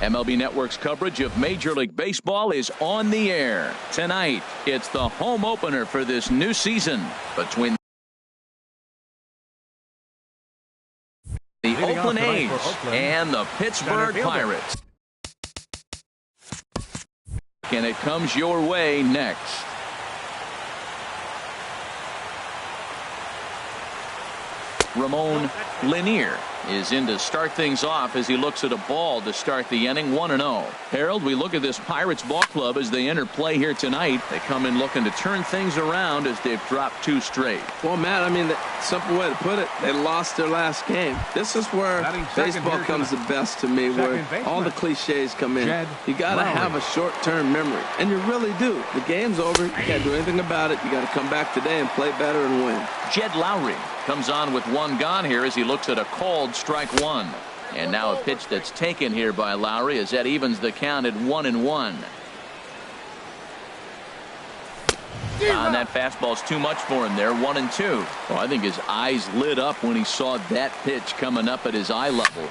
MLB Network's coverage of Major League Baseball is on the air. Tonight, it's the home opener for this new season between the Oakland A's and the Pittsburgh Pirates. And it comes your way next. Ramon Lanier is in to start things off as he looks at a ball to start the inning. 1-0. Harold, we look at this Pirates ball club as they enter play here tonight. They come in looking to turn things around as they've dropped 2 straight. Well, Matt, I mean, the simple way to put it, they lost their last game. This is where baseball comes the best to me, where all the cliches come in. You got to have a short-term memory, and you really do. The game's over. You can't do anything about it. You got to come back today and play better and win. Jed Lowry comes on with 1 gone here as he looks at a called strike 1. And now a pitch that's taken here by Lowry as that evens the count at 1-1. And that fastball's too much for him there. 1-2. Well, I think his eyes lit up when he saw that pitch coming up at his eye level.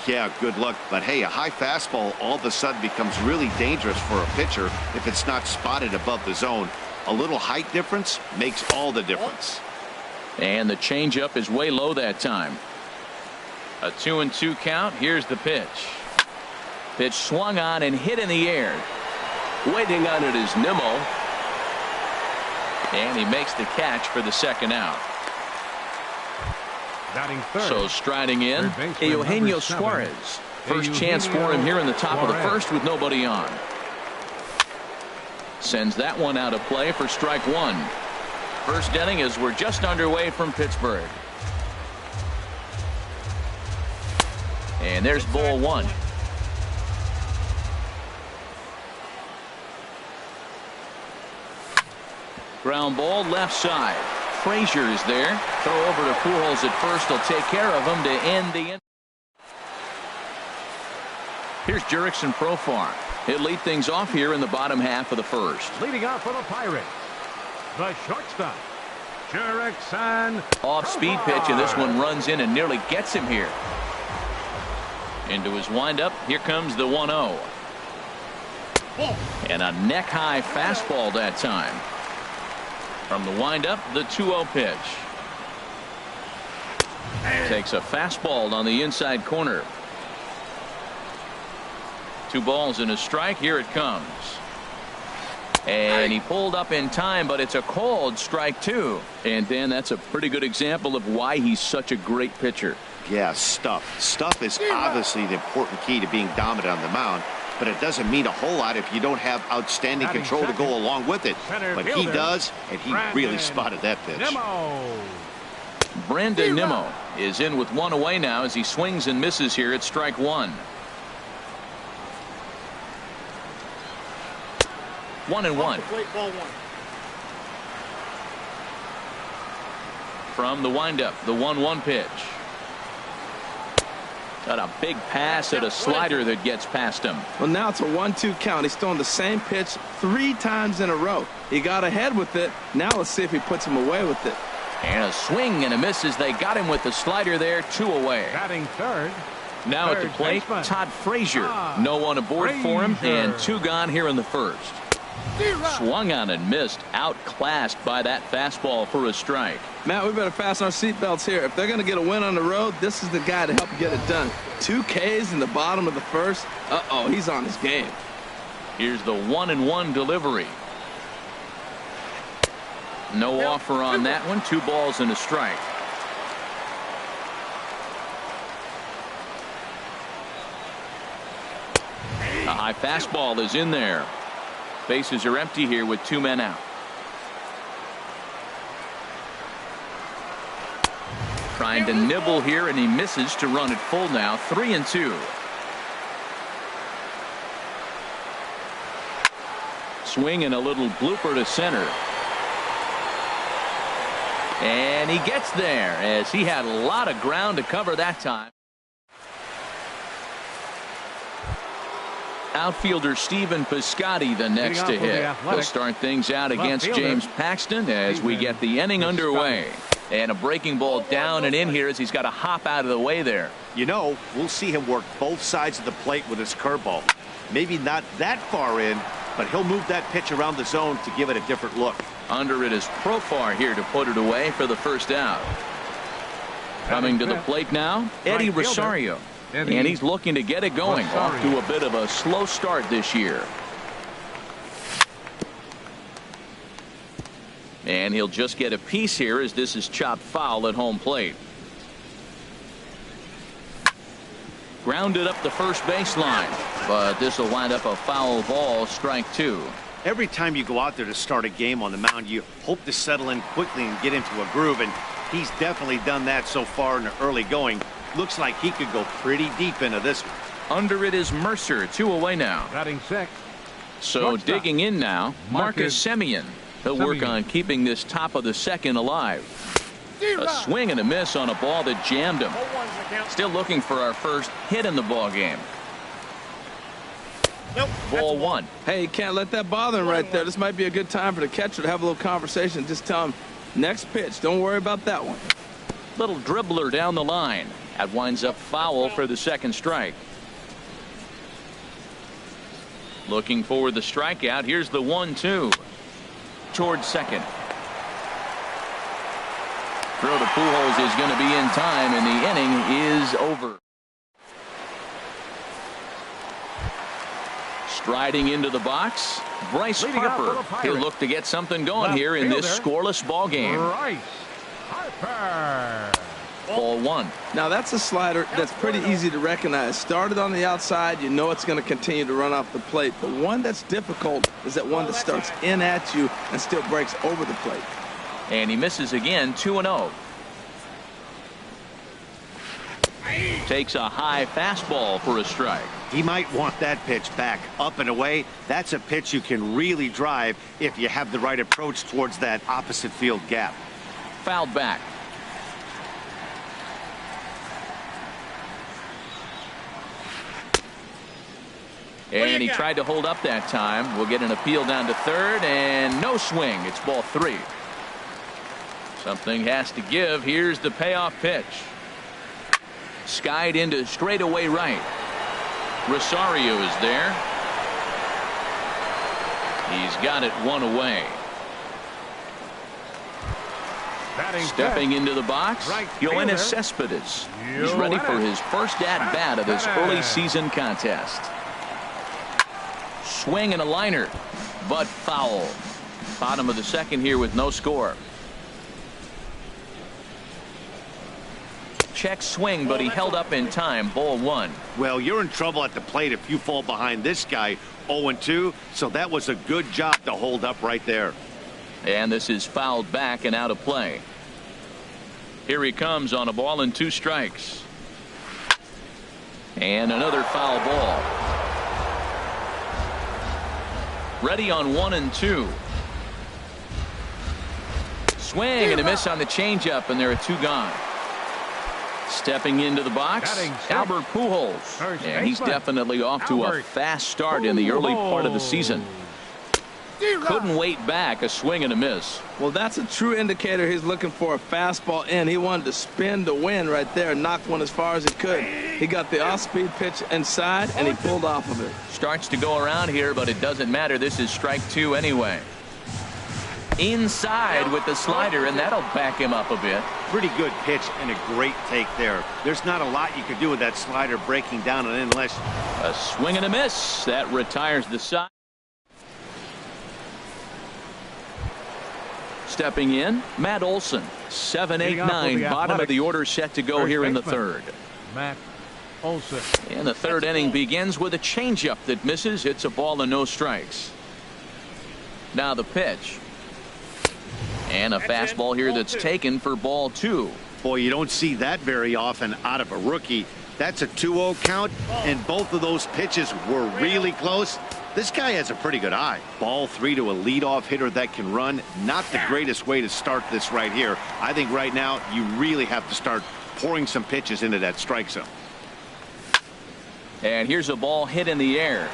Yeah, good luck. But hey, a high fastball all of a sudden becomes really dangerous for a pitcher if it's not spotted above the zone. A little height difference makes all the difference. And the changeup is way low that time. A 2-2 count. Here's the pitch. Pitch swung on and hit in the air. Waiting on it is Nimmo. And he makes the catch for the second out. So striding in, Eugenio Suarez. First chance for him here in the top of the first with nobody on. Sends that one out of play for strike 1. First inning as we're just underway from Pittsburgh. And there's ball 1. Ground ball left side. Frazier is there. Throw over to Pujols at first. He'll take care of him to end the inning. Here's Jurickson Profar. He'll lead things off here in the bottom half of the first. Leading off for the Pirates, the shortstop, Jurickson. Off-speed pitch, and this one runs in and nearly gets him here. Into his windup, here comes the 1-0. And a neck-high fastball that time. From the windup, the 2-0 pitch. Takes a fastball on the inside corner. 2 balls and a strike. Here it comes. And he pulled up in time, but it's a called strike 2. And Dan, that's a pretty good example of why he's such a great pitcher. Yeah, stuff. Stuff is obviously the important key to being dominant on the mound, but it doesn't mean a whole lot if you don't have outstanding control to go along with it. But he does, and he really spotted that pitch. Brandon Nimmo is in with 1 away now as he swings and misses here at strike 1. 1-1. From the windup, the 1-1 pitch. Got a big pass at a slider that gets past him. Well, now it's a 1-2 count. He's throwing the same pitch 3 times in a row. He got ahead with it. Now let's see if he puts him away with it. And a swing and a miss as they got him with the slider there. 2 away. Batting third. Now at the plate, Todd Frazier. No one aboard for him, and 2 gone here in the first. Swung on and missed. Outclassed by that fastball for a strike. Matt, we better fasten our seatbelts here. If they're going to get a win on the road, this is the guy to help get it done. 2 Ks in the bottom of the first. Uh-oh, he's on his game. Here's the 1-1 delivery. No offer on that one. 2 balls and a strike. A high fastball is in there. Bases are empty here with 2 men out. Trying to nibble here, and he misses to run it full now. 3-2. Swing and a little blooper to center. And he gets there as he had a lot of ground to cover that time. Outfielder Stephen Piscotty the next to hit. He'll start things out against James Paxton as we get the inning underway. And a breaking ball down and in here as he's got to hop out of the way there. You know, we'll see him work both sides of the plate with his curveball. Maybe not that far in, but he'll move that pitch around the zone to give it a different look. Under it is Profar here to put it away for the first out. Coming to the plate now, Eddie Rosario. And he's looking to get it going. Off to a bit of a slow start this year. And he'll just get a piece here as this is chopped foul at home plate. Grounded up the first baseline, but this will wind up a foul ball, strike two. Every time you go out there to start a game on the mound, you hope to settle in quickly and get into a groove, and he's definitely done that so far in the early going. Looks like he could go pretty deep into this one. Under it is Mercer, 2 away now. Batting sixth. So digging in now, Marcus Semien. He'll work on keeping this top of the second alive. A swing and a miss on a ball that jammed him. Still looking for our first hit in the ball game. Ball one. Hey, you can't let that bother him right there. This might be a good time for the catcher to have a little conversation. Just tell him, next pitch, don't worry about that one. Little dribbler down the line. That winds up foul for the second strike. Looking for the strikeout. Here's the 1-2. Towards second. Throw to Pujols is going to be in time, and the inning is over. Striding into the box, Bryce Harper. He'll look to get something going here in this scoreless ball game. Bryce Harper. Ball one. Now that's a slider that's pretty easy to recognize. Started on the outside, you know it's going to continue to run off the plate. But one that's difficult is that one that starts in at you and still breaks over the plate. And he misses again, 2-0. Takes a high fastball for a strike. He might want that pitch back up and away. That's a pitch you can really drive if you have the right approach towards that opposite field gap. Fouled back. And he tried to hold up that time. We'll get an appeal down to third, and no swing. It's ball three. Something has to give. Here's the payoff pitch. Skied into straightaway right. Rosario is there. He's got it one away. Stepping into the box, Yoenis Cespedes. He's ready for his first at-bat of this early season contest. Swing and a liner, but foul. Bottom of the second here with no score. Check swing, but he held up in time. Ball one. Well, you're in trouble at the plate if you fall behind this guy 0-2, so that was a good job to hold up right there. And this is fouled back and out of play. Here he comes on a ball and 2 strikes. And another foul ball. Ready on 1-2. Swing and a miss on the changeup, and there are 2 gone. Stepping into the box, Albert Pujols. And he's definitely off to a fast start in the early part of the season. Couldn't wait back, a swing and a miss. Well, that's a true indicator he's looking for a fastball in. He wanted to spin to win right there, knocked one as far as he could. He got the off-speed pitch inside, and he pulled off of it. Starts to go around here, but it doesn't matter. This is strike 2 anyway. Inside with the slider, and that'll back him up a bit. Pretty good pitch and a great take there. There's not a lot you could do with that slider breaking down and in unless... A swing and a miss. That retires the side. Stepping in, Matt Olson. 7, 8, 9. Bottom of the order set to go here in the third. Matt Olson. And the third inning begins with a changeup that misses. It's a ball and no strikes. Now the pitch. And a fastball here that's taken for ball 2. Boy, you don't see that very often out of a rookie. That's a 2-0 count, and both of those pitches were really close. This guy has a pretty good eye. Ball 3 to a leadoff hitter that can run. Not the greatest way to start this right here. I think right now you really have to start pouring some pitches into that strike zone. And here's a ball hit in the air.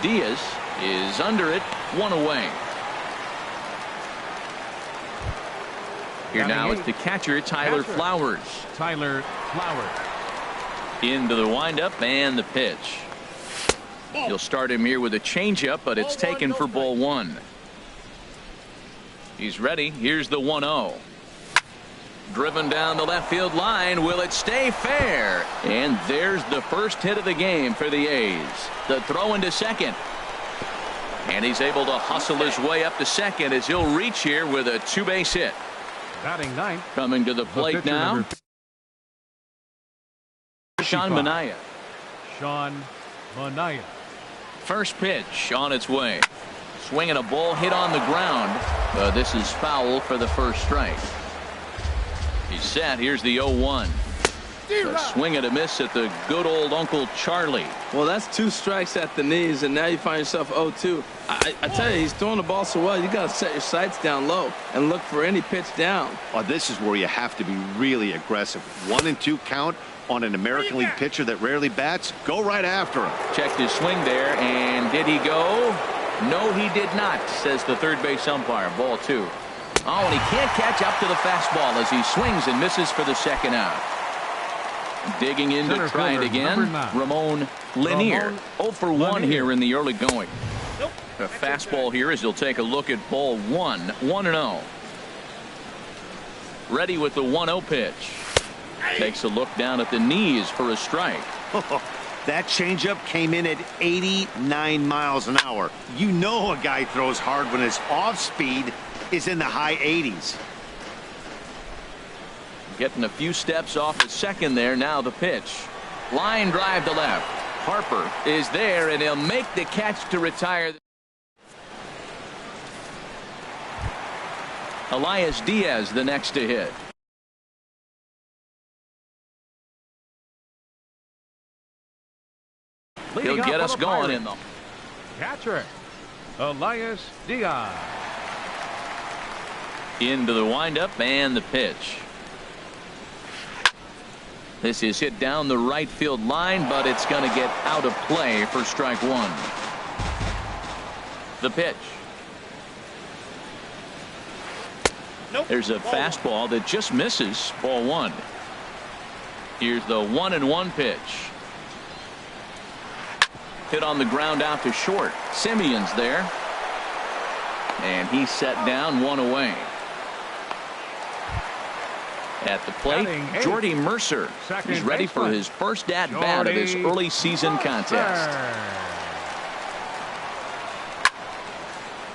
Diaz is under it, 1 away. Here now is the catcher, Tyler Flowers. Tyler Flowers. Into the windup and the pitch. You'll start him here with a changeup, but it's taken for ball one. He's ready. Here's the 1-0. Driven down the left field line. Will it stay fair? And there's the first hit of the game for the A's. The throw into second. And he's able to hustle his way up to second as he'll reach here with a two-base hit. Batting ninth. Coming to the plate now, Sean Manaea. Sean Manaea. First pitch on its way. Swinging a ball hit on the ground. This is foul for the first strike. He's set. Here's the 0-1. A swing and a miss at the good old Uncle Charlie. Well, that's 2 strikes at the knees, and now you find yourself 0-2. I tell you, he's throwing the ball so well, you got to set your sights down low and look for any pitch down. Oh, this is where you have to be really aggressive. 1-2 count on an American League pitcher that rarely bats. Go right after him. Checked his swing there, and did he go? No, he did not, says the third base umpire. Ball 2. Oh, and he can't catch up to the fastball as he swings and misses for the second out. Digging in to try it again, Ramon Lanier. 0 for 1 here in the early going. A fastball here as he'll take a look at ball 1. 1-0. Ready with the 1-0 pitch. Takes a look down at the knees for a strike. That changeup came in at 89 miles an hour. You know a guy throws hard when his off speed is in the high 80s. Getting a few steps off at second there. Now the pitch. Line drive to left. Harper is there, and he'll make the catch to retire. Elias Diaz the next to hit. He'll get us going in the catcher, Elias Diaz. Into the windup and the pitch. This is hit down the right field line, but it's going to get out of play for strike 1. The pitch. There's a fastball that just misses. Ball 1. Here's the 1-1 pitch. Hit on the ground out to short. Simeon's there. And he's set down, 1 away. At the plate, Jordy Mercer. He's ready for his first at-bat of this early season contest.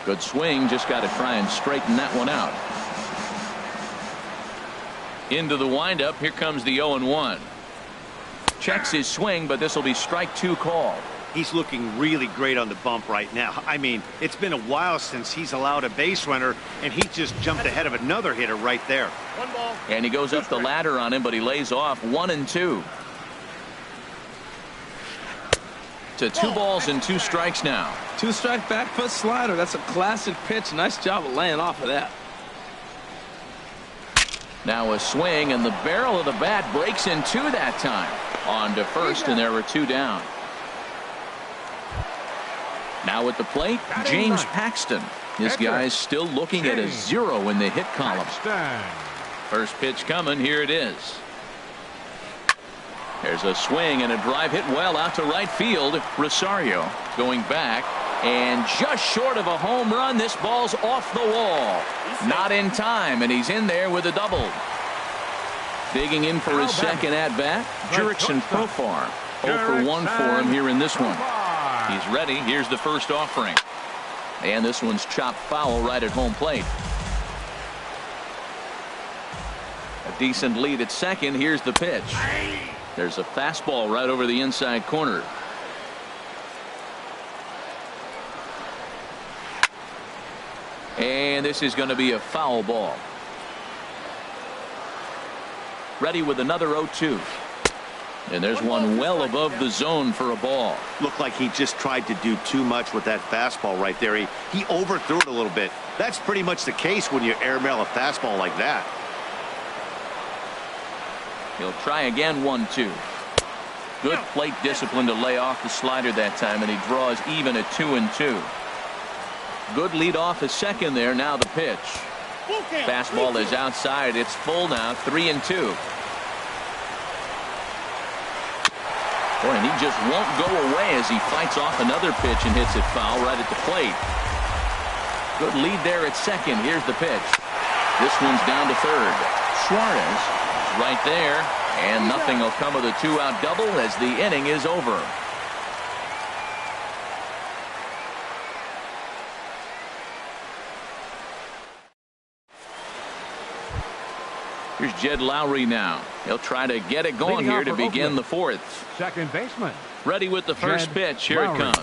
Good swing. Just got to try and straighten that one out. Into the windup. Here comes the 0-1. Checks his swing, but this will be strike 2 call. He's looking really great on the bump right now. I mean, it's been a while since he's allowed a base runner, and he just jumped ahead of another hitter right there. And he goes up the ladder on him, but he lays off 1-2. To 2 balls and 2 strikes now. 2-strike back foot slider. That's a classic pitch. Nice job of laying off of that. Now a swing, and the barrel of the bat breaks in 2 that time. On to first, and there were 2 down. Now at the plate, James Paxton. This guy's still looking at a 0 in the hit column. First pitch coming. Here it is. There's a swing and a drive hit well out to right field. Rosario going back, and just short of a home run. This ball's off the wall. Not in time, and he's in there with a double. Digging in for his second at bat, Jurickson Profar. 0 for 1 for him here in this one. He's ready. Here's the first offering. And this one's chopped foul right at home plate. A decent lead at second. Here's the pitch. There's a fastball right over the inside corner. And this is going to be a foul ball. Ready with another 0-2. And there's one well above the zone for a ball. Looked like he just tried to do too much with that fastball right there. He overthrew it a little bit. That's pretty much the case when you airmail a fastball like that. He'll try again. 1-2. Good plate discipline to lay off the slider that time, and he draws even at 2-2. Good lead off at second there. Now the pitch. Fastball is outside. It's full now, 3-2. Boy, and he just won't go away as he fights off another pitch and hits it foul right at the plate. Good lead there at second. Here's the pitch. This one's down to third. Suarez is right there, and nothing will come of the two-out double as the inning is over. Here's Jed Lowry now. He'll try to get it going here to begin the fourth. Second baseman. Ready with the first pitch. Here it comes.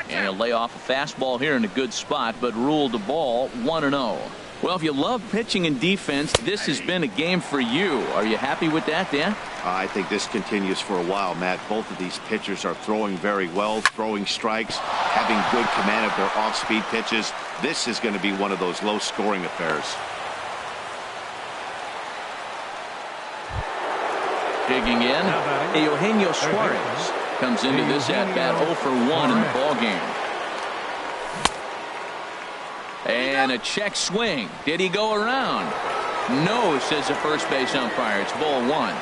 And he'll lay off a fastball here in a good spot, but ruled the ball 1-0. Well, if you love pitching and defense, this has been a game for you. Are you happy with that, Dan? I think this continues for a while, Matt. Both of these pitchers are throwing very well, throwing strikes, having good command of their off-speed pitches. This is going to be one of those low-scoring affairs. Digging in, Eugenio Suarez comes into this at-bat 0 for 1 in the ballgame. And a check swing. Did he go around? No, says the first base umpire. It's ball 1.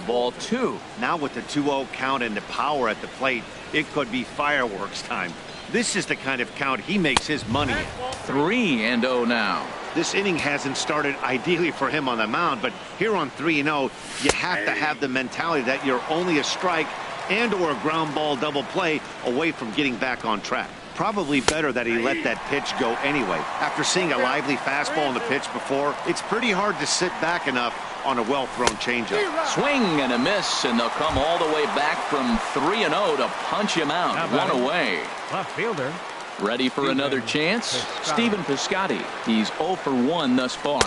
Ball 2. Now with the 2-0 count and the power at the plate, it could be fireworks time. This is the kind of count he makes his money in. 3-0 now. This inning hasn't started ideally for him on the mound, but here on 3-0, you have to have the mentality that you're only a strike and or a ground ball double play away from getting back on track. Probably better that he let that pitch go anyway. After seeing a lively fastball in the pitch before, it's pretty hard to sit back enough on a well-thrown changeup. Swing and a miss, and they'll come all the way back from 3-0 to punch him out. One away. Left fielder. Ready for another chance? Stephen Piscotty. He's 0 for 1 thus far.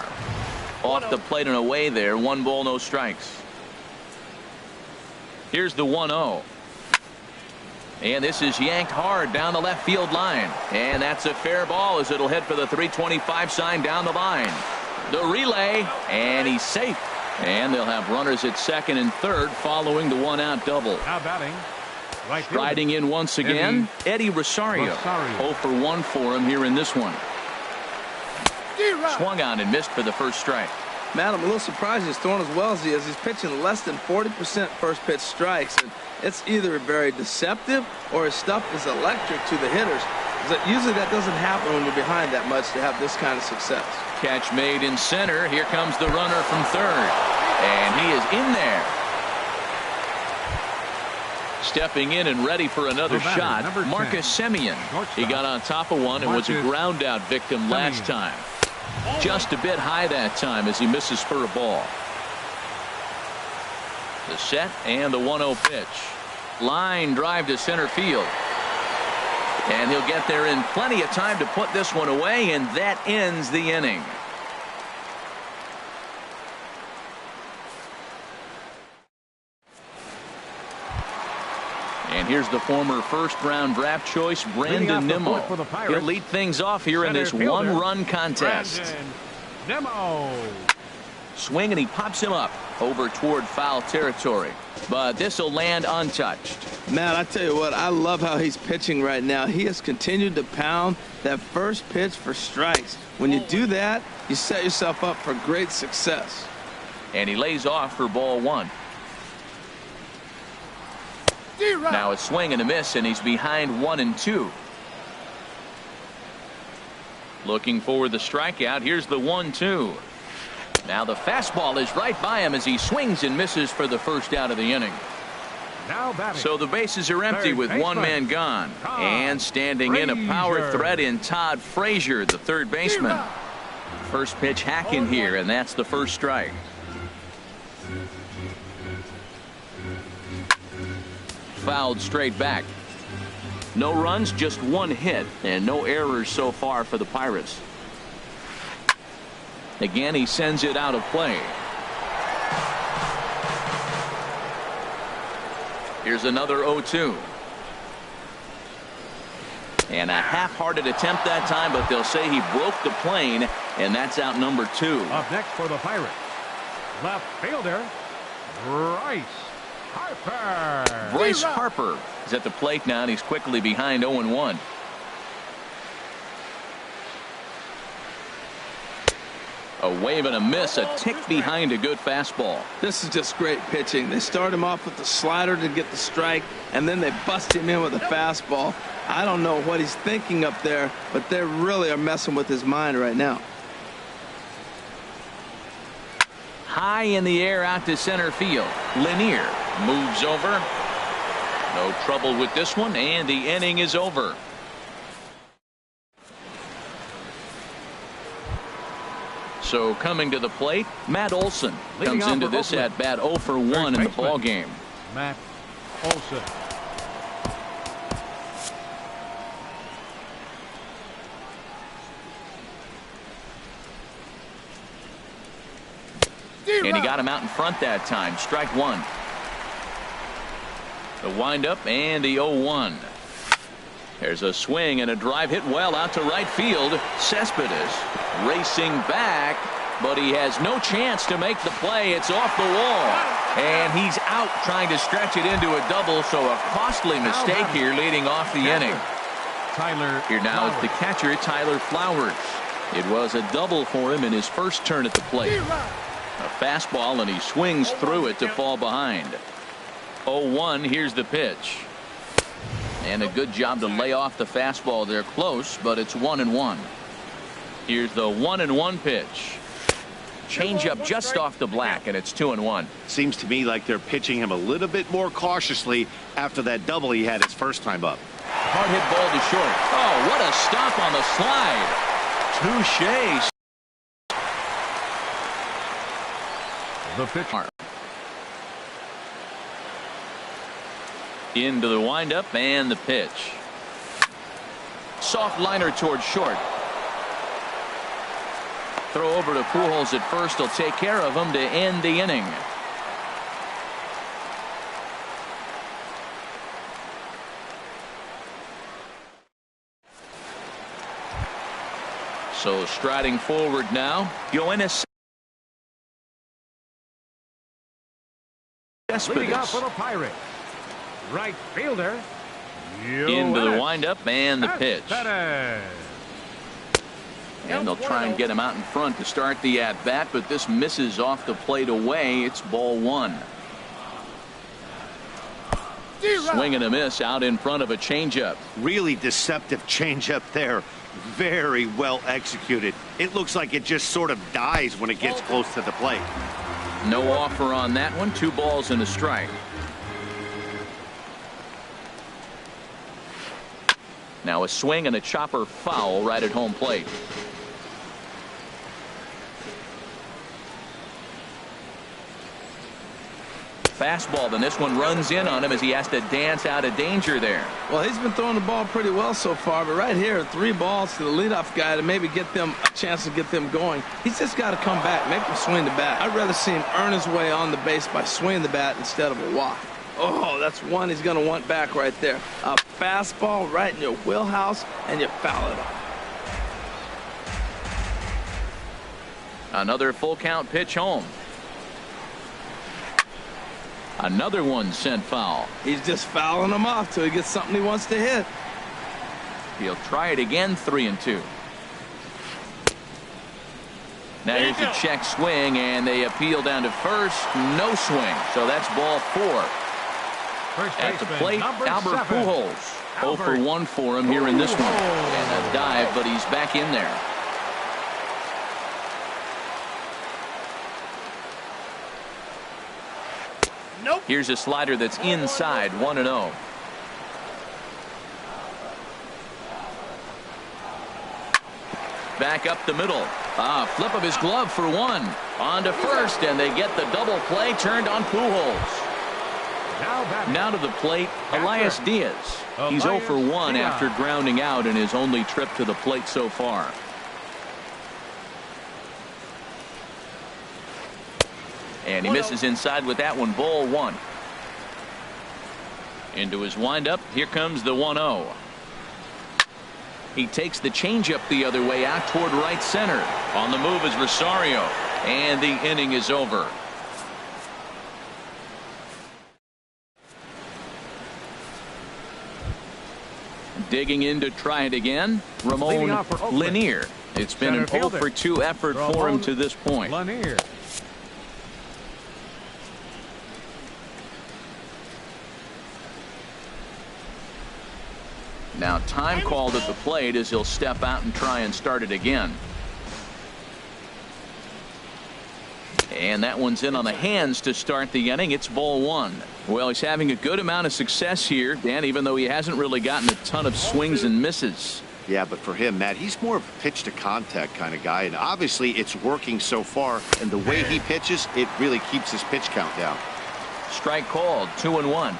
Off the plate and away there. 1 ball, no strikes. Here's the 1-0. And this is yanked hard down the left field line. And that's a fair ball as it'll head for the 325 sign down the line. The relay, and he's safe. And they'll have runners at second and third following the 1-out double. Now batting. Right Striding in once again, Eddie Rosario. 0 for 1 for him here in this one. Swung on and missed for the first strike. Matt, I'm a little surprised he's throwing as well as he is. He's pitching less than 40% first pitch strikes, and it's either very deceptive or his stuff is electric to the hitters. Usually that doesn't happen when you're behind that much to have this kind of success. Catch made in center. Here comes the runner from third, and he is in there. Stepping in and ready for another shot, Marcus Semien. He got on top of one and was a ground out victim last time. Just a bit high that time as he misses for a ball. The set and the 1-0 pitch. Line drive to center field. And he'll get there in plenty of time to put this one away, and that ends the inning. And here's the former first-round draft choice, Brandon Nimmo. He'll lead things off here in this one-run contest. Nimmo. Swing, and he pops him up over toward foul territory. But this will land untouched. Matt, I tell you what, I love how he's pitching right now. He has continued to pound that first pitch for strikes. When you do that, you set yourself up for great success. And he lays off for ball 1. Now a swing and a miss, and he's behind 1-2. Looking for the strikeout. Here's the 1-2. Now the fastball is right by him as he swings and misses for the first out of the inning. Now batting. So the bases are empty with one man gone. And standing in a power threat in Todd Frazier, the third baseman. First pitch hacking here, and that's the first strike. Fouled straight back. No runs, just 1 hit, and no errors so far for the Pirates. Again, he sends it out of play. Here's another 0-2. And a half-hearted attempt that time, but they'll say he broke the plane, and that's out number 2. Up next for the Pirates, left fielder, Bryce Harper. Bryce Harper is at the plate now, and he's quickly behind 0-1. A wave and a miss, a tick behind a good fastball. This is just great pitching. They start him off with the slider to get the strike, and then they bust him in with a fastball. I don't know what he's thinking up there, but they really are messing with his mind right now. High in the air out to center field. Lanier moves over. No trouble with this one, and the inning is over. So coming to the plate, Matt Olson comes into this at bat 0 for 1 in the ball game. Matt Olson. And he got him out in front that time. Strike one. The windup and the 0-1. There's a swing and a drive hit well out to right field. Cespedes racing back, but he has no chance to make the play. It's off the wall, and he's out trying to stretch it into a double, so a costly mistake here leading off the inning. Here now is the catcher, Tyler Flowers. It was a double for him in his first turn at the plate. A fastball, and he swings through it to fall behind. 0-1, here's the pitch. And a good job to lay off the fastball there close, but it's 1-1. Here's the 1-1 pitch. Change up just off the black, and it's 2-1. Seems to me like they're pitching him a little bit more cautiously after that double he had his first time up. Hard hit ball to short. Oh, what a stop on the slide. Touche. The pitch. Into the windup and the pitch. Soft liner towards short. Throw over to Pujols at first. He'll take care of him to end the inning. So striding forward now, Yoenis Leading off Cespedes. for the Pirates. Right fielder. Into the windup and the pitch. Cespedes. And they'll try and get him out in front to start the at-bat, but this misses off the plate away. It's ball one. Swing and a miss out in front of a changeup. Really deceptive changeup there. Very well executed. It looks like it just sort of dies when it gets close to the plate. No offer on that one. 2 balls and a strike. Now a swing and a chopper foul right at home plate. Fastball, then this one runs in on him as he has to dance out of danger there. Well, he's been throwing the ball pretty well so far, but right here, 3 balls to the leadoff guy to maybe get them a chance to get them going. He's just got to come back, make him swing the bat. I'd rather see him earn his way on the base by swinging the bat instead of a walk. Oh, that's one he's going to want back right there. A fastball right in your wheelhouse, and you foul it off. Another full count pitch home. Another one sent foul. He's just fouling them off till he gets something he wants to hit. He'll try it again. 3-2. Now here's a check swing, and they appeal down to first. No swing. So that's ball 4. At the plate, Albert Pujols. 0 for 1 for him here in this one. And a dive, but he's back in there. Here's a slider that's inside. 1-0. Back up the middle. Flip of his glove for 1. On to first, and they get the double play turned on Pujols. Now to the plate, Elias Diaz. He's 0 for 1 after grounding out in his only trip to the plate so far. And he misses inside with that one. Ball 1. Into his windup. Here comes the 1-0. He takes the changeup the other way out toward right center. On the move is Rosario. And the inning is over. Digging in to try it again, Ramon Lanier. It's been an 0 for 2 effort for him to this point. Lanier. Now time called at the plate as he'll step out and try and start it again. And that one's in on the hands to start the inning. It's ball 1. Well, he's having a good amount of success here, Dan, even though he hasn't really gotten a ton of swings and misses. Yeah, but for him, Matt, he's more of a pitch to contact kind of guy, and obviously it's working so far, and the way he pitches, it really keeps his pitch count down. Strike called, 2-1.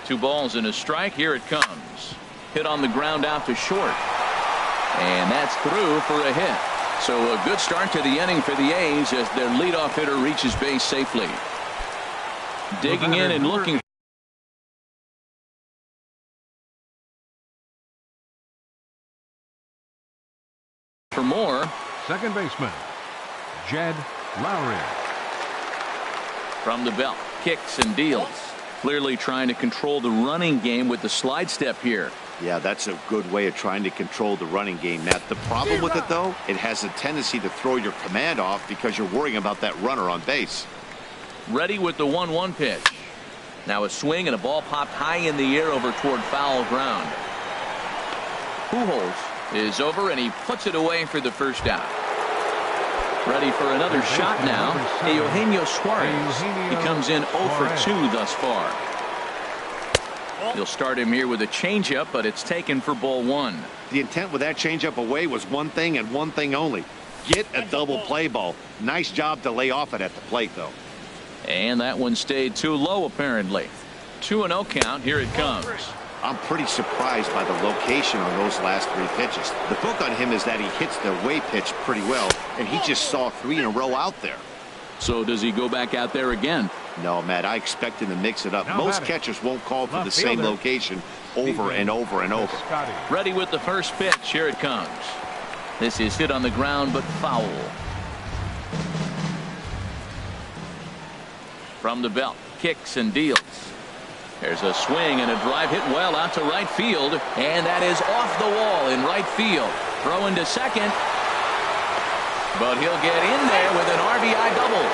2 balls and a strike. Here it comes. Hit on the ground out to short. And that's through for a hit. So a good start to the inning for the A's as their leadoff hitter reaches base safely. Digging in and looking for more. Second baseman, Jed Lowry. From the belt, kicks and deals. Clearly trying to control the running game with the slide step here. Yeah, that's a good way of trying to control the running game, Matt. The problem with it, though, it has a tendency to throw your command off because you're worrying about that runner on base. Ready with the 1-1 pitch. Now a swing and a ball popped high in the air over toward foul ground. Pujols is over and he puts it away for the first out. Ready for another shot now. Eugenio Suarez. He comes in 0 for 2 thus far. You'll start him here with a changeup, but it's taken for ball 1. The intent with that changeup away was one thing and one thing only. Get a double play ball. Nice job to lay off it at the plate, though. And that one stayed too low, apparently. 2-0 count. Here it comes. I'm pretty surprised by the location on those last 3 pitches. The book on him is that he hits the away pitch pretty well, and he just saw 3 in a row out there. So does he go back out there again? No, Matt, I expect him to mix it up. Most catchers won't call for the same location over and over and over. Ready with the first pitch. Here it comes. This is hit on the ground, but foul. From the belt, kicks and deals. There's a swing and a drive hit well out to right field, and that is off the wall in right field. Throw into second, but he'll get in there with an RBI double.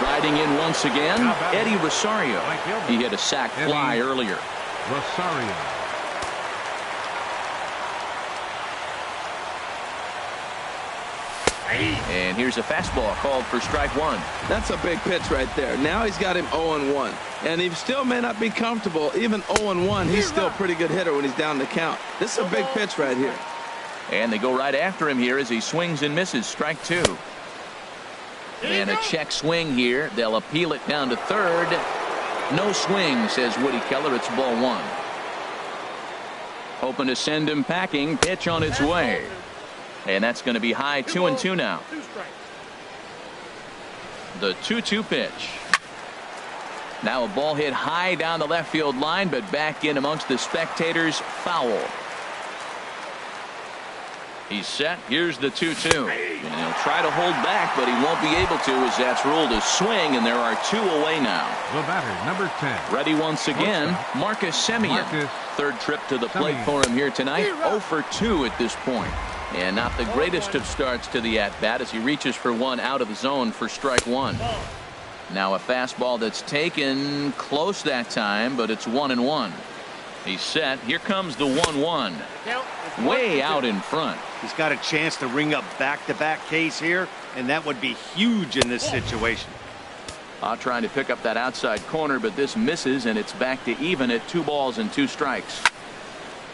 Riding in once again, Eddie Rosario. He hit a sac fly earlier. Rosario. And here's a fastball called for strike 1. That's a big pitch right there. Now he's got him 0-1. And he still may not be comfortable. Even 0-1, he's still a pretty good hitter when he's down the count. This is a big pitch right here. And they go right after him here as he swings and misses. Strike 2. And a check swing here. They'll appeal it down to third. No swing, says Woody Keller. It's ball 1. Hoping to send him packing. Pitch on its way. And that's going to be high. 2-2 now. The 2-2 pitch. Now a ball hit high down the left field line, but back in amongst the spectators. Foul. He's set. Here's the 2-2. And he'll try to hold back, but he won't be able to as that's ruled a swing, and there are 2 away now. The batter, number 10. Ready once again, Marcus Semien. Third trip to the plate for him here tonight. 0 for 2 at this point. And not the greatest of starts to the at-bat as he reaches for one out of the zone for strike 1. Now a fastball that's taken close that time, but it's 1-1. He's set. Here comes the 1-1. Way out in front. He's got a chance to ring up back-to-back Ks here, and that would be huge in this situation. Trying to pick up that outside corner, but this misses, and it's back to even at 2 balls and 2 strikes.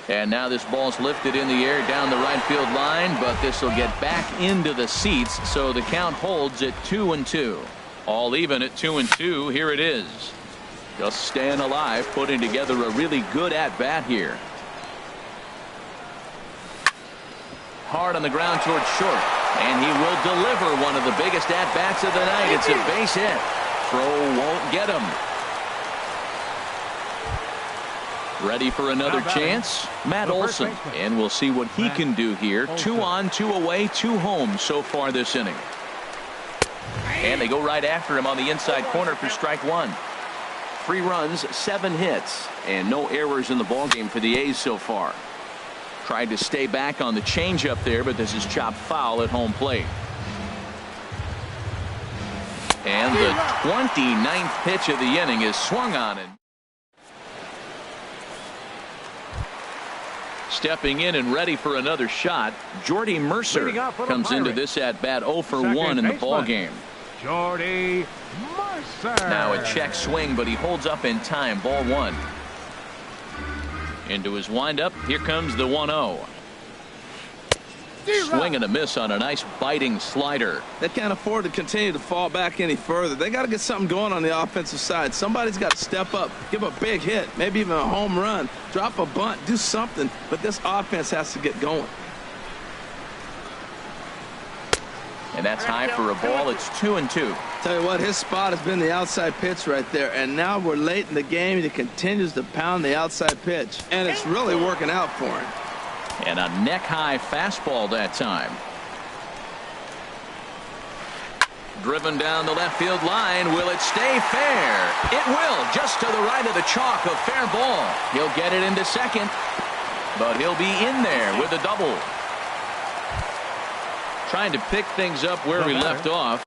And now this ball's lifted in the air down the right field line, but this will get back into the seats, so the count holds at 2-2. All even at 2-2. Here it is. Just staying alive, putting together a really good at-bat here. Hard on the ground towards short, and he will deliver one of the biggest at-bats of the night. It's a base hit. Throw won't get him. Ready for another chance? Matt Olson. And we'll see what he can do here. 2 on, 2 away, 2 home so far this inning. And they go right after him on the inside corner for strike 1. 3 runs, 7 hits, and no errors in the ballgame for the A's so far. Tried to stay back on the changeup there, but this is chopped foul at home plate. And the 29th pitch of the inning is swung on it. Stepping in and ready for another shot, Jordy Mercer comes into this at bat 0 for 1 in the ball game. Jordy Mercer. Now a check swing, but he holds up in time. Ball 1. Into his windup. Here comes the 1-0. Swing and a miss on a nice biting slider. They can't afford to continue to fall back any further. They got to get something going on the offensive side. Somebody's got to step up, give a big hit, maybe even a home run, drop a bunt, do something. But this offense has to get going. And that's high for a ball. It's 2-2. Tell you what, his spot has been the outside pitch right there. And now we're late in the game. He continues to pound the outside pitch. And it's really working out for him. And a neck-high fastball that time. Driven down the left field line. Will it stay fair? It will. Just to the right of the chalk. A fair ball. He'll get it into second. But he'll be in there with a double. Trying to pick things up where we left off.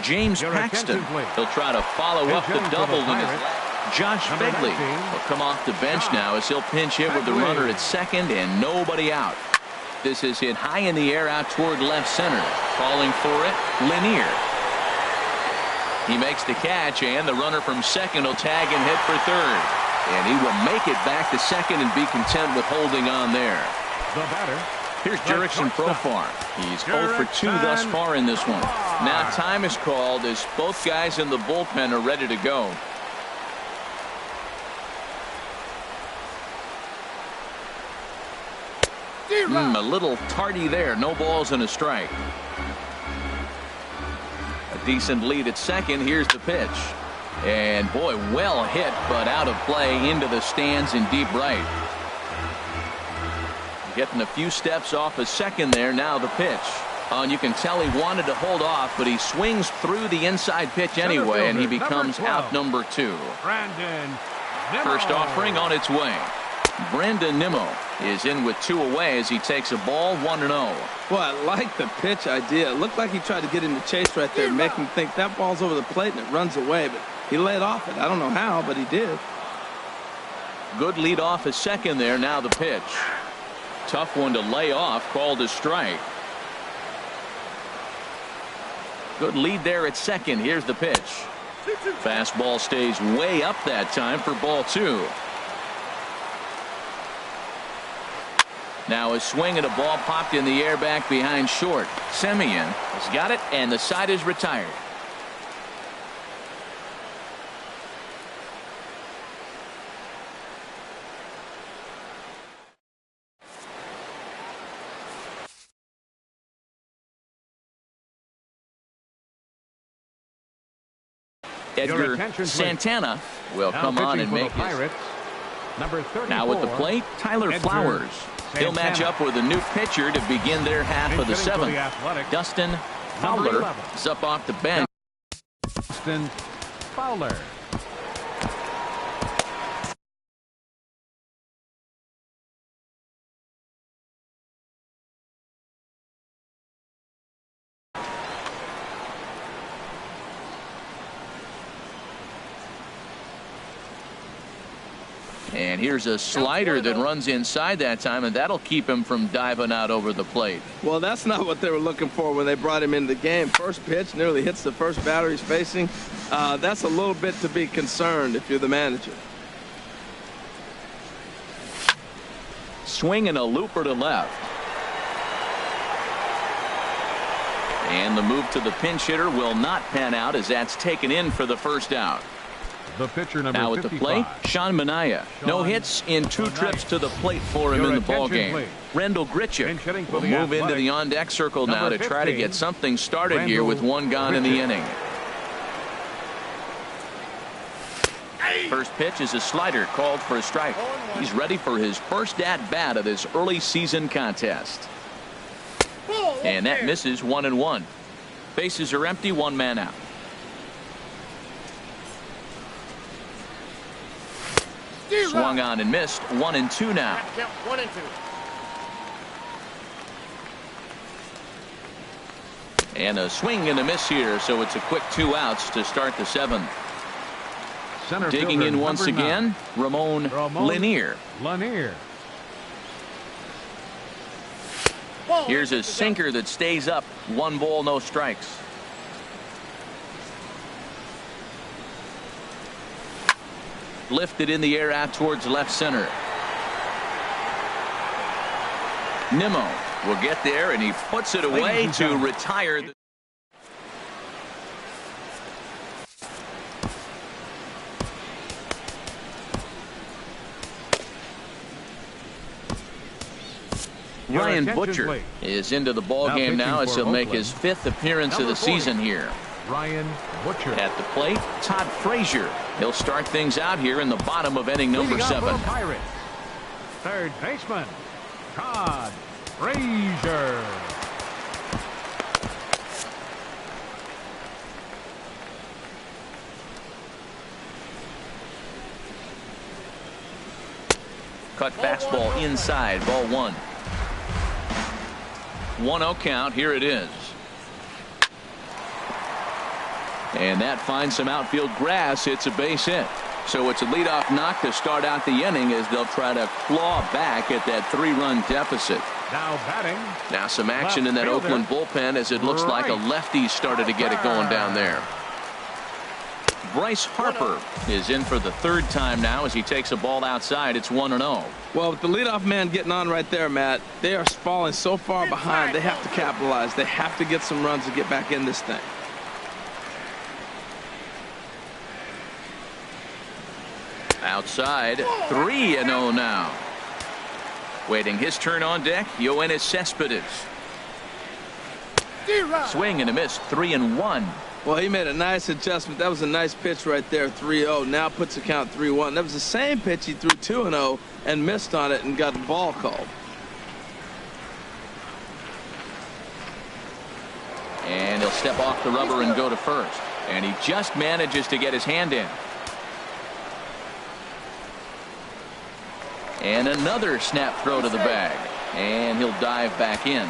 James Paxton. He'll try to follow up the double in his left. Josh Begley will come off the bench now as he'll pinch hit with the runner at second and nobody out. This is hit high in the air out toward left center. Calling for it, Lanier. He makes the catch, and the runner from second will tag and hit for third. And he will make it back to second and be content with holding on there. The batter. Here's Jurickson Profar. He's 0 for 2 thus far in this one. Now time is called as both guys in the bullpen are ready to go. A little tardy there. No balls and a strike. A decent lead at second. Here's the pitch. And boy, well hit, but out of play into the stands in deep right. Getting a few steps off a second there. Now the pitch. And you can tell he wanted to hold off, but he swings through the inside pitch anyway, and he becomes out number 2. First offering on its way. Brandon Nimmo is in with 2 away as he takes a ball 1-0. Well, I like the pitch idea. It looked like he tried to get him to chase right there, make him think that ball's over the plate and it runs away, but he laid off it. I don't know how, but he did. Good lead off a second there. Now the pitch. Tough one to lay off, called a strike. Good lead there at second. Here's the pitch. Fastball stays way up that time for ball 2. Now a swing and a ball popped in the air back behind short. Semien has got it, and the side is retired. Edgar Santana will come on and make his. Now at the plate, Tyler Flowers. He'll match up with a new pitcher to begin their half of the 7th. Dustin Fowler is up off the bench. Dustin Fowler. And here's a slider that runs inside that time, and that'll keep him from diving out over the plate. Well, that's not what they were looking for when they brought him into the game. First pitch nearly hits the first batter he's facing. That's a little bit to be concerned if you're the manager. Swing and a looper to left. And the move to the pinch hitter will not pan out as that's taken in for the first out. The pitcher number now at 55. the plate, Sean Manaea. No hits in 2 trips to the plate for him in the ball game. Rendell Grichuk will move into the on-deck circle now to try to get something started here with 1 gone in the inning. First pitch is a slider called for a strike. He's ready for his first at-bat of this early season contest. And that misses 1-1. Bases are empty, 1 man out. Swung on and missed. 1-2 now. Count 1-2. And a swing and a miss here, so it's a quick 2 outs to start the 7th. Center Digging fielder, in once number 9. again, Ramon Lanier. Lanier. Here's a sinker that stays up. 1 ball, no strikes. Lifted in the air out towards left center. Nimmo will get there, and he puts it away to retire. Ryan Butcher is into the ball game now as he'll make his 5th appearance of the season here. Ryan Butcher. At the plate, Todd Frazier. He'll start things out here in the bottom of inning number 7. Pirates. Third baseman, Todd Frazier. Cut fastball inside, ball 1. 1-0 count. Here it is. And that finds some outfield grass. It's a base hit. So it's a leadoff knock to start out the inning as they'll try to claw back at that 3-run deficit. Now batting. Now some action in that Oakland bullpen as it looks like a lefty started to get it going down there. Bryce Harper is in for the 3rd time now as he takes a ball outside. It's 1-0. Well, with the leadoff man getting on right there, Matt, they are falling so far behind. They have to capitalize. They have to get some runs to get back in this thing. Outside, 3-0 now. Waiting his turn on deck, Yoenis Cespedes. Swing and a miss, 3-1. Well, he made a nice adjustment. That was a nice pitch right there, 3-0. Now puts the count 3-1. That was the same pitch he threw 2-0 and missed on it and got the ball called. And he'll step off the rubber and go to first. And he just manages to get his hand in. And another snap throw to the bag. And he'll dive back in.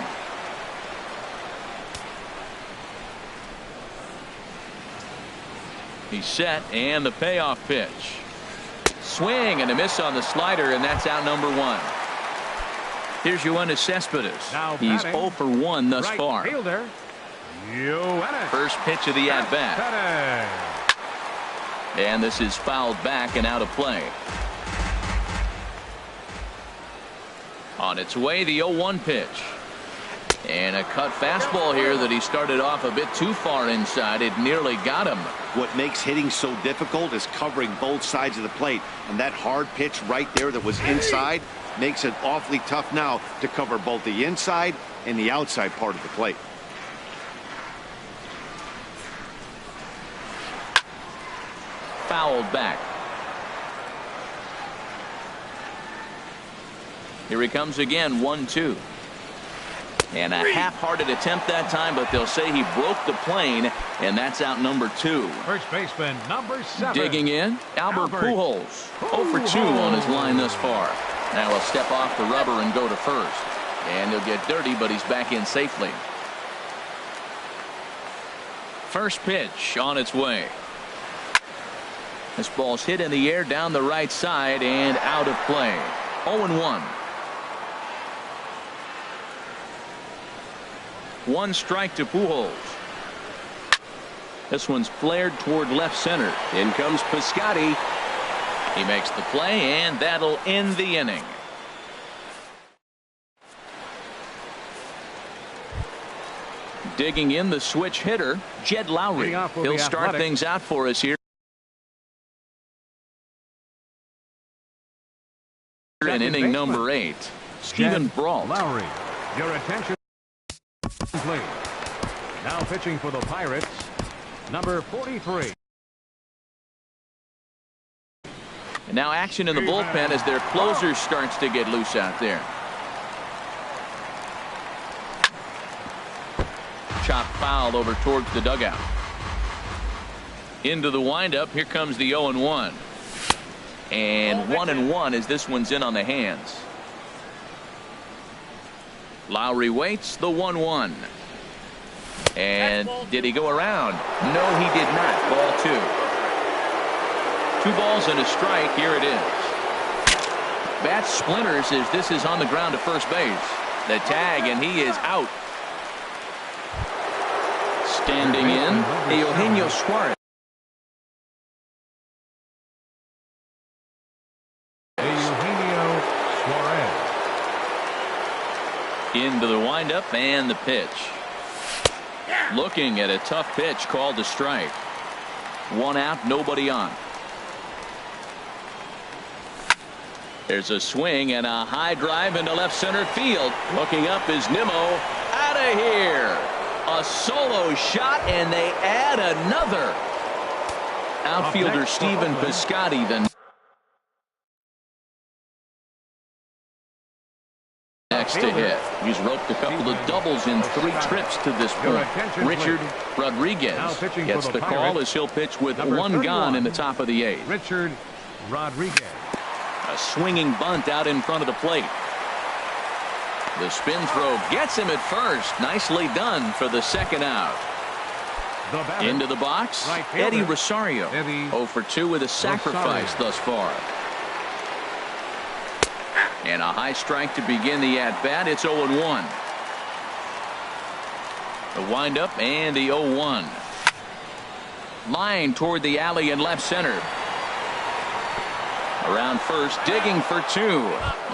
He's set, and the payoff pitch. Swing and a miss on the slider, and that's out number 1. Here's Yoenis Cespedes. He's 0 for 1 thus far. Fielder, First pitch of the at-bat. And this is fouled back and out of play. On its way, the 0-1 pitch. And a cut fastball here that he started off a bit too far inside. It nearly got him. What makes hitting so difficult is covering both sides of the plate. And that hard pitch right there that was inside makes it awfully tough now to cover both the inside and the outside part of the plate. Fouled back. Here he comes again, 1-2. And a half-hearted attempt that time, but they'll say he broke the plane, and that's out number 2. First baseman, number 7. Digging in, Albert Pujols. 0 for 2 on his line thus far. Now he'll step off the rubber and go to first. And he'll get dirty, but he's back in safely. First pitch on its way. This ball's hit in the air down the right side and out of play. 0-1. 1 strike to Pujols. This one's flared toward left center. In comes Piscotty. He makes the play, and that'll end the inning. Digging in, the switch hitter, Jed Lowry. He'll start things out for us here in inning number 8. Stephen Brault. Lowry, your attention, please. Now pitching for the Pirates, number 43. And now action in the bullpen as their closer starts to get loose out there. Chop foul over towards the dugout. Into the windup. Here comes the 0-1. And 1-1 as this one's in on the hands. Lowry waits the 1-1. And did he go around? No, he did not. Ball 2. 2 balls and a strike. Here it is. Bat splinters as this is on the ground to first base. The tag, and he is out. Standing in, Eugenio Suarez. Into the windup and the pitch. Looking at a tough pitch called a strike. 1 out, nobody on. There's a swing and a high drive into left center field. Looking up is Nimmo. Out of here. A solo shot, and they add another. Outfielder Stephen Piscotty then next to hit. He's roped a couple of doubles in 3 trips to this point. Richard Rodriguez gets the call as he'll pitch with 1 gone in the top of the 8th. Richard Rodriguez. A swinging bunt out in front of the plate. The spin throw gets him at first. Nicely done for the 2nd out. Into the box, Eddie Rosario. 0 for 2 with a sacrifice thus far. And a high strike to begin the at-bat. It's 0-1. The windup and the 0-1. Line toward the alley in left center. Around first, digging for 2.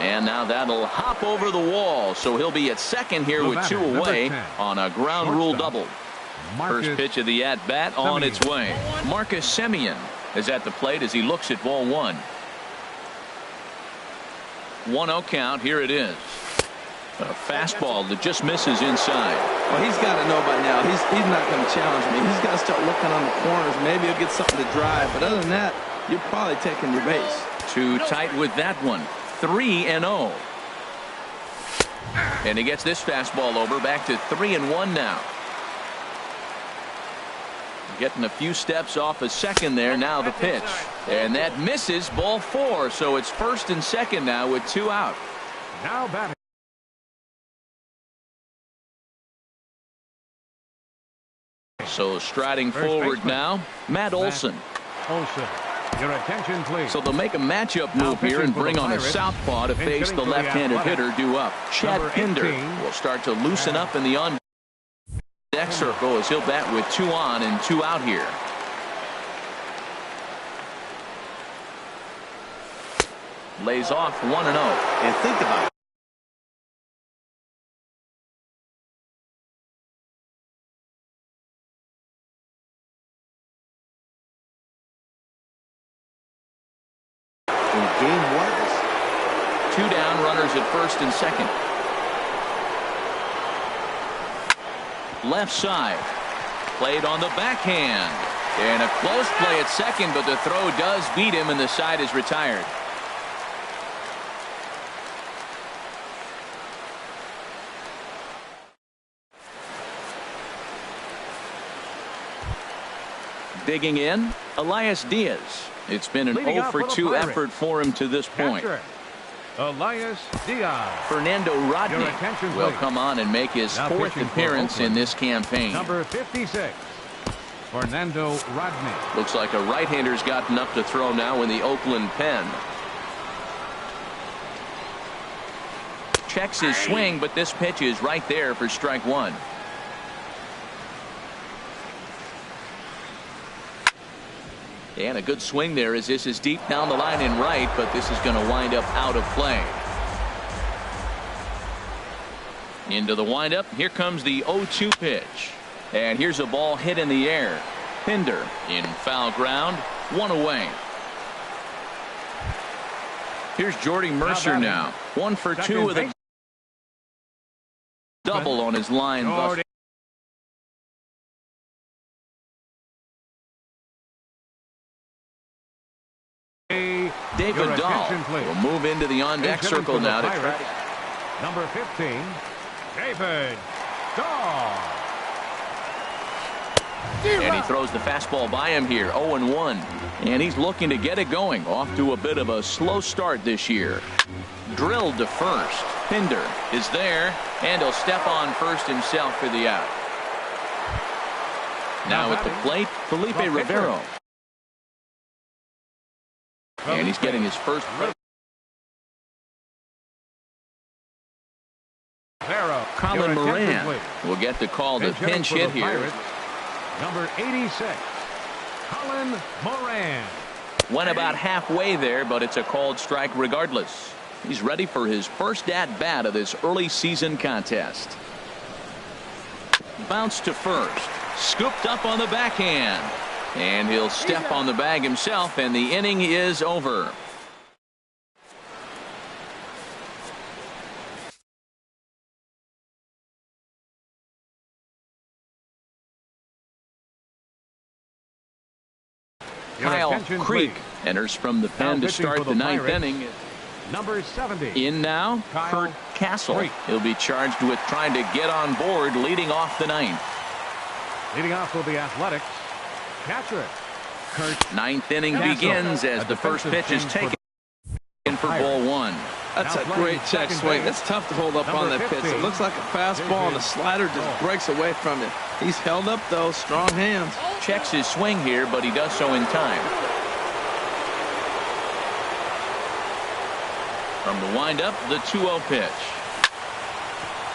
And now that'll hop over the wall. So he'll be at second here with 2 away on a ground rule double. First pitch of the at-bat on its way. Marcus Semien is at the plate as he looks at ball 1. 1-0 count. Here it is. A fastball that just misses inside. Well, he's got to know by now. He's not going to challenge me. He's got to start looking on the corners. Maybe he'll get something to drive. But other than that, you're probably taking your base. Too tight with that one. 3-0. And he gets this fastball over. Back to 3-1 now. Getting a few steps off a second there. Now the pitch. And that misses. Ball 4. So it's first and second now with 2 out. Now batting. So striding forward now, Matt Olson. Your attention, please. So they'll make a matchup move here and bring on a southpaw to face the left-handed hitter due up. Chad Pinder will start to loosen up in the on-deck circle as he'll bat with 2 on and 2 out here. Lays off 1-0. And think about it. Game 1. 2 down, runners at first and second. Left side. Played on the backhand. And a close play at second, but the throw does beat him and the side is retired. Digging in, Elias Diaz. It's been an 0 for 2 effort for him to this point. Elias Diaz. Fernando Rodney will come on and make his 4th appearance in this campaign. Number 56, Fernando Rodney. Looks like a right-hander's gotten up to throw now in the Oakland pen. Checks his swing, but this pitch is right there for strike 1. And a good swing there as this is deep down the line in right, but this is going to wind up out of play. Into the windup. Here comes the 0-2 pitch. And here's a ball hit in the air. Pinder in foul ground. 1 away. Here's Jordy Mercer now. 1 for 2 with a double on his line. David Dahl will move into the on-deck circle now to try. Number 15, David Dahl. And he throws the fastball by him here, 0-1. And he's looking to get it going. Off to a bit of a slow start this year. Drilled to first. Pinder is there, and he'll step on first himself for the out. Now at the plate, Felipe Rivero. And he's getting his first. Colin Moran will get the call to pinch hit here. Number 86, Colin Moran. Went about halfway there, but it's a called strike regardless. He's ready for his first at-bat of this early season contest. Bounced to first. Scooped up on the backhand. And he'll step on the bag himself, and the inning is over. Kyle Creek enters from the pen to start the ninth inning. Number 70. In now, Kurt Castle. He'll be charged with trying to get on board leading off the ninth. Leading off will be Athletics. Catcher. Kurt. Ninth inning begins as the first pitch is taken for ball one. That's a great check swing. It's tough to hold up on that pitch. It looks like a fastball, and the slider just breaks away from it. He's held up, though. Strong hands. Checks his swing here, but he does so in time. From the windup, the 2-0 pitch.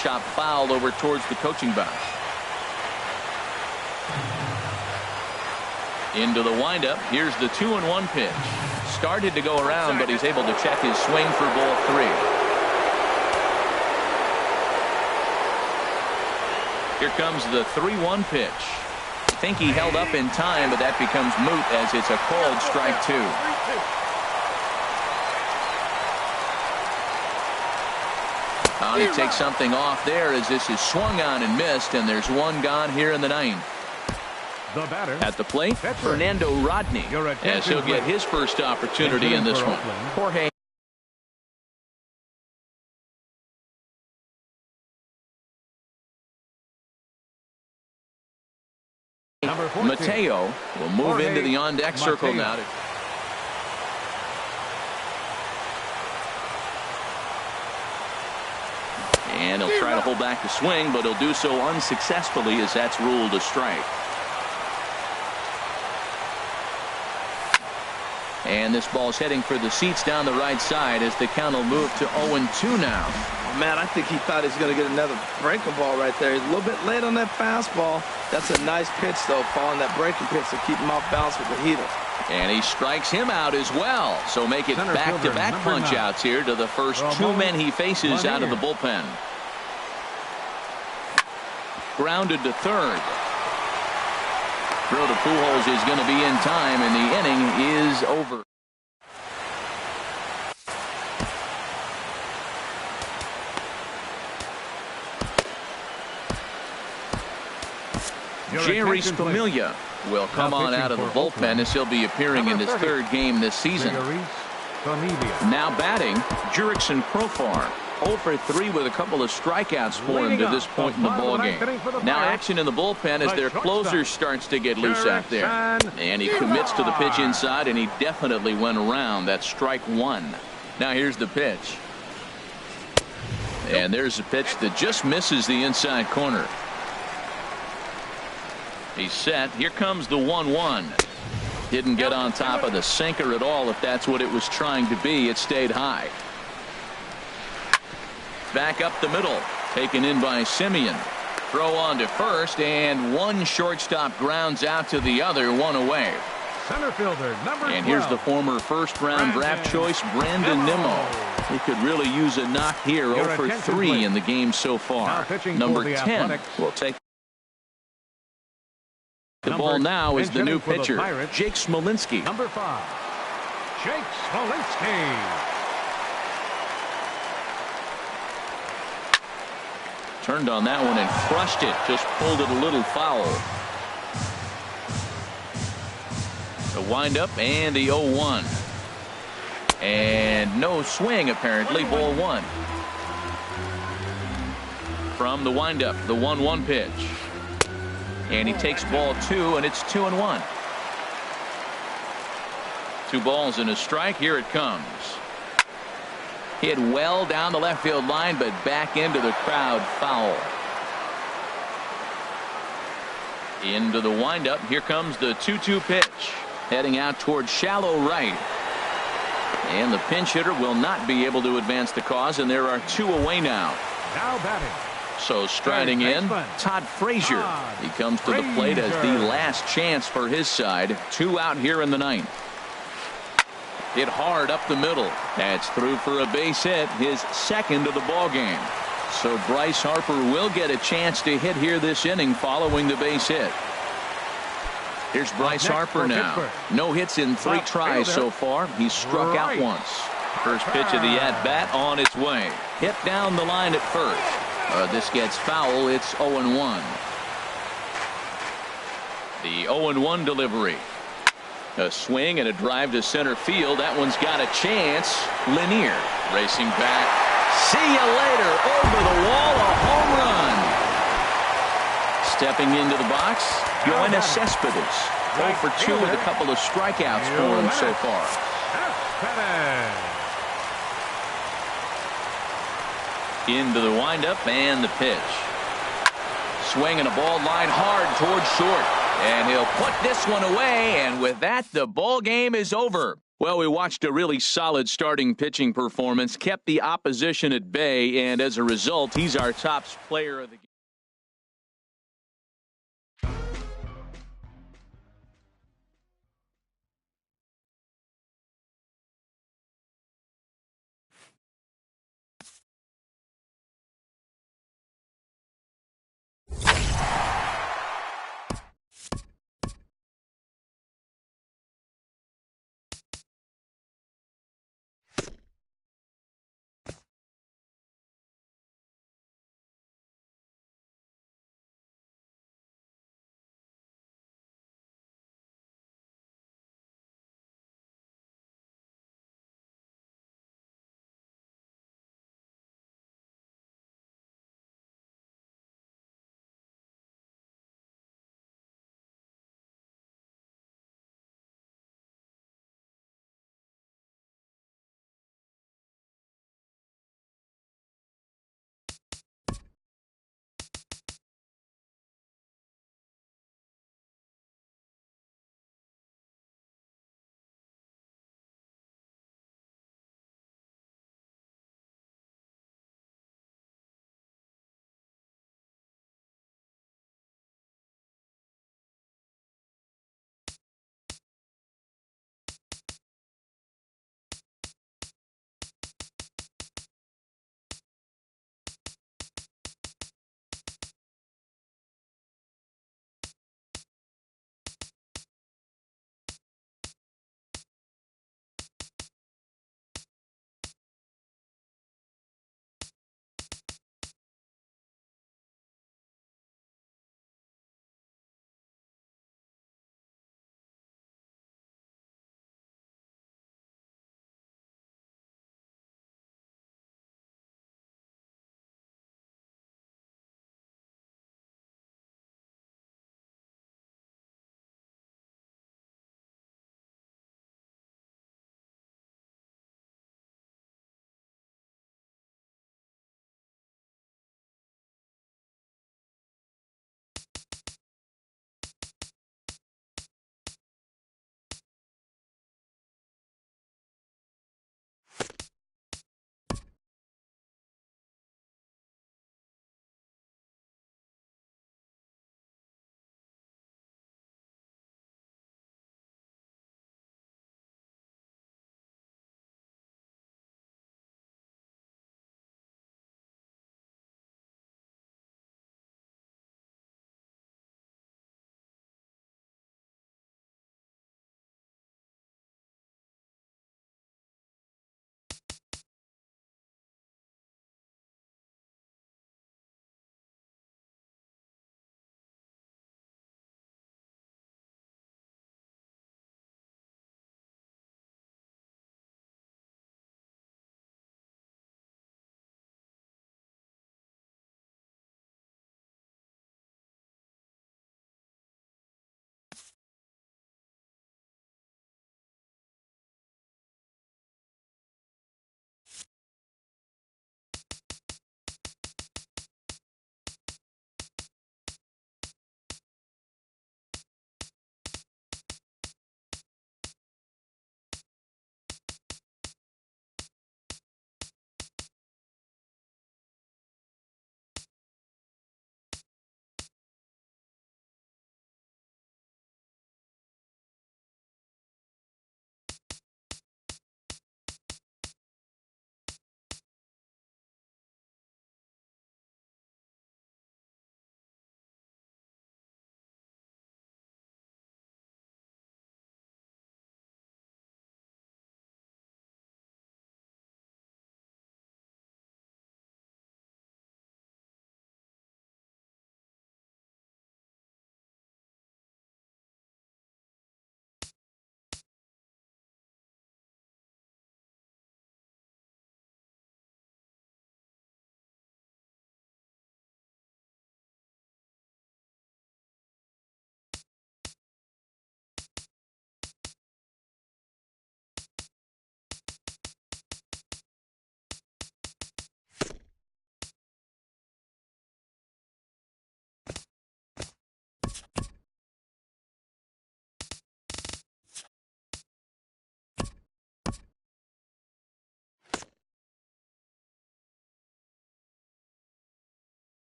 Chop foul over towards the coaching box. Into the windup. Here's the 2-1 pitch. Started to go around, but he's able to check his swing for ball three. Here comes the 3-1 pitch. I think he held up in time, but that becomes moot as it's a called strike two. He takes something off there as this is swung on and missed, and there's one gone here in the ninth. The batter at the plate, Fernando Rodney, as he'll get his first opportunity in this one. Jorge Mateo will move into the on-deck circle now. And he'll try to hold back the swing, but he'll do so unsuccessfully as that's ruled a strike. And this ball's heading for the seats down the right side as the count will move to 0-2 now. Oh, man, I think he thought he was going to get another breaking ball right there. He's a little bit late on that fastball. That's a nice pitch, though, following that breaking pitch to keep him off balance with the heater. And he strikes him out as well. So make it back-to-back punch-outs here to the first two men he faces out of the bullpen. Grounded to third. Throw to Pujols is going to be in time, and the inning is over. Jerry Familia will come on out of the bullpen as he'll be appearing in his third game this season. Now batting, Jurickson Profar. 0 for 3 with a couple of strikeouts for him to this point in the ballgame. Now action in the bullpen as their closer starts to get loose out there. And he commits to the pitch inside, and he definitely went around. That's strike one. Now here's the pitch. And there's a pitch that just misses the inside corner. He's set. Here comes the 1-1. Didn't get on top of the sinker at all. If that's what it was trying to be, it stayed high. Back up the middle, taken in by Simeon. Throw on to first, and one shortstop grounds out to the other, one away. Center fielder, number 12. And here's the former first-round draft choice, Brandon Nimmo. He could really use a knock here. 0 for 3 in the game so far. Number 10 will take the ball now is the new pitcher, Jake Smolinski. Number 5, Jake Smolinski. Turned on that one and crushed it. Just pulled it a little foul. The windup and the 0-1. And no swing apparently. Ball one. From the windup, the 1-1 pitch. And he takes ball 2, and it's 2-1. 2 balls and a strike. Here it comes. Hit well down the left field line, but back into the crowd, foul. Into the windup. Here comes the 2-2 pitch. Heading out towards shallow right. And the pinch hitter will not be able to advance the cause, and there are 2 away now. Now batting. So striding in, Todd Frazier. He comes to the plate as the last chance for his side. 2 out here in the 9th. Hit hard up the middle. That's through for a base hit, his 2nd of the ball game. So Bryce Harper will get a chance to hit here this inning following the base hit. Here's Bryce Harper now. No hits in 3 tries so far. He's struck out once. First pitch of the at-bat on its way. Hit down the line at first. This gets foul. It's 0-1. The 0-1 delivery. A swing and a drive to center field. That one's got a chance. Lanier racing back. See you later. Over the wall, a home run. Stepping into the box, Yoenis Cespedes. 0 for 2 with a couple of strikeouts for him so far. Into the windup and the pitch. Swing and a ball line hard towards short. And he'll put this one away, and with that, the ball game is over. Well, we watched a really solid starting pitching performance, kept the opposition at bay, and as a result, he's our top player of the game.